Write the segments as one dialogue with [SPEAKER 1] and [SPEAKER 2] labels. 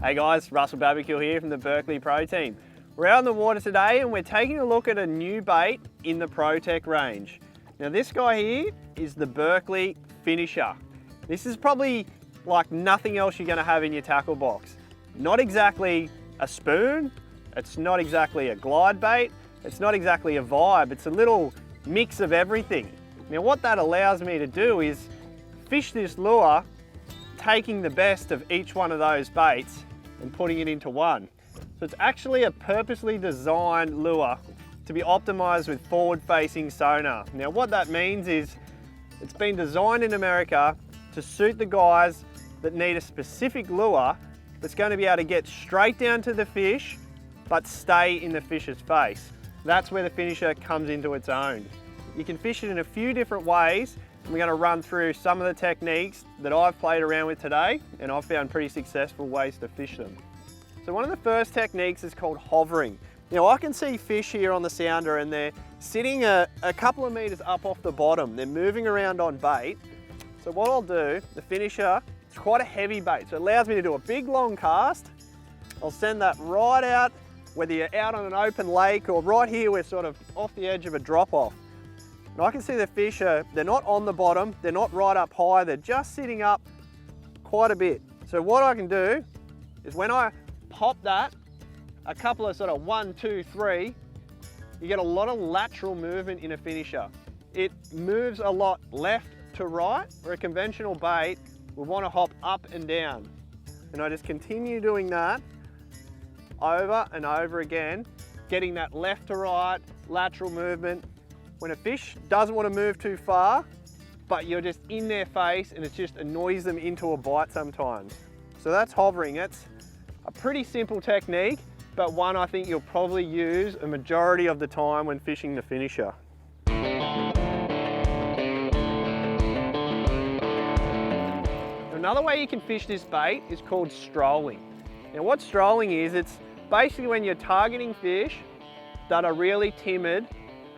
[SPEAKER 1] Hey guys, Russell Babekuhl here from the Berkley Pro Team. We're out in the water today and we're taking a look at a new bait in the ProTech range. Now this guy here is the Berkley Finisher. This is probably like nothing else you're going to have in your tackle box. Not exactly a spoon, it's not exactly a glide bait, it's not exactly a vibe, it's a little mix of everything. Now what that allows me to do is fish this lure, taking the best of each one of those baits and putting it into one. So it's actually a purposely designed lure to be optimized with forward facing sonar. Now what that means is it's been designed in America to suit the guys that need a specific lure that's going to be able to get straight down to the fish but stay in the fish's face. That's where the Finisher comes into its own. You can fish it in a few different ways. We're going to run through some of the techniques that I've played around with today, and I've found pretty successful ways to fish them. So one of the first techniques is called hovering. Now I can see fish here on the sounder and they're sitting a couple of meters up off the bottom. They're moving around on bait. So what I'll do, the Finisher, it's quite a heavy bait, so it allows me to do a big long cast. I'll send that right out, whether you're out on an open lake or right here we're sort of off the edge of a drop off. And I can see the fish, they're not on the bottom, they're not right up high, they're just sitting up quite a bit. So what I can do is when I pop that, a couple of sort of 1, 2, 3, you get a lot of lateral movement in a Finisher. It moves a lot left to right, where a conventional bait will want to hop up and down. And I just continue doing that over and over again, getting that left to right, lateral movement. When a fish doesn't want to move too far, but you're just in their face and it just annoys them into a bite sometimes. So that's hovering. It's a pretty simple technique, but one I think you'll probably use a majority of the time when fishing the Finisher. Another way you can fish this bait is called strolling. Now what strolling is, it's basically when you're targeting fish that are really timid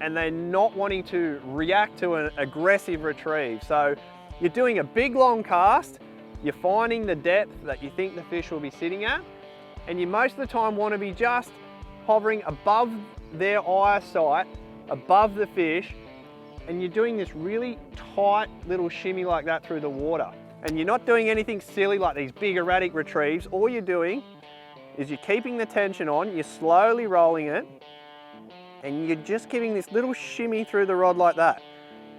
[SPEAKER 1] and they're not wanting to react to an aggressive retrieve. So you're doing a big long cast, you're finding the depth that you think the fish will be sitting at, and you most of the time want to be just hovering above their eyesight, above the fish, and you're doing this really tight little shimmy like that through the water. And you're not doing anything silly like these big erratic retrieves. All you're doing is you're keeping the tension on, you're slowly rolling it, and you're just giving this little shimmy through the rod like that.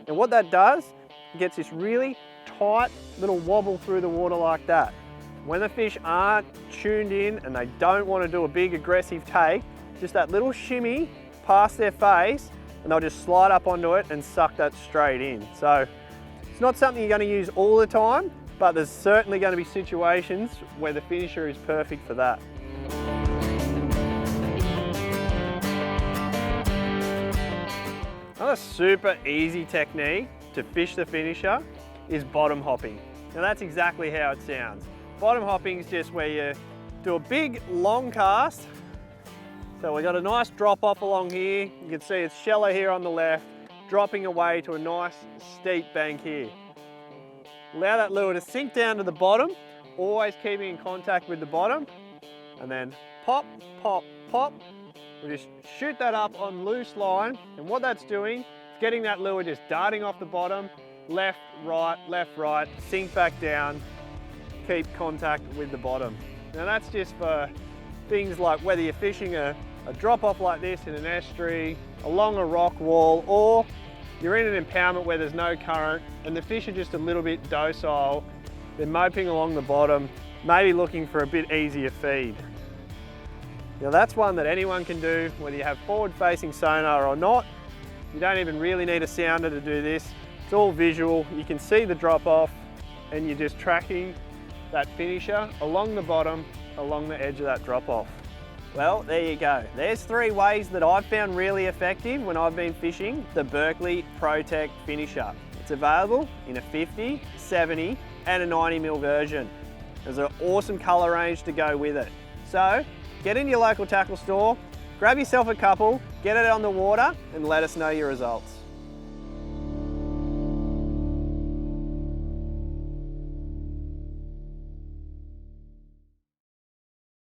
[SPEAKER 1] And what that does, it gets this really tight little wobble through the water like that. When the fish aren't tuned in and they don't want to do a big aggressive take, just that little shimmy past their face and they'll just slide up onto it and suck that straight in. So it's not something you're going to use all the time, but there's certainly going to be situations where the Finisher is perfect for that. Another super easy technique to fish the Finisher is bottom hopping. Now that's exactly how it sounds. Bottom hopping is just where you do a big long cast. So we've got a nice drop off along here. You can see it's shallow here on the left, dropping away to a nice steep bank here. Allow that lure to sink down to the bottom, always keeping in contact with the bottom, and then pop, pop, pop. We just shoot that up on loose line, and what that's doing is getting that lure just darting off the bottom, left, right, sink back down, keep contact with the bottom. Now that's just for things like whether you're fishing a drop off like this in an estuary, along a rock wall, or you're in an impoundment where there's no current and the fish are just a little bit docile, they're moping along the bottom, maybe looking for a bit easier feed. Now that's one that anyone can do, whether you have forward facing sonar or not. You don't even really need a sounder to do this. It's all visual. You can see the drop off and you're just tracking that Finisher along the bottom, along the edge of that drop off. Well, there you go. There's 3 ways that I've found really effective when I've been fishing the Berkley ProTech Finisher. It's available in a 50, 70 and a 90mm version. There's an awesome colour range to go with it. So get into your local tackle store, grab yourself a couple, get it on the water and let us know your results.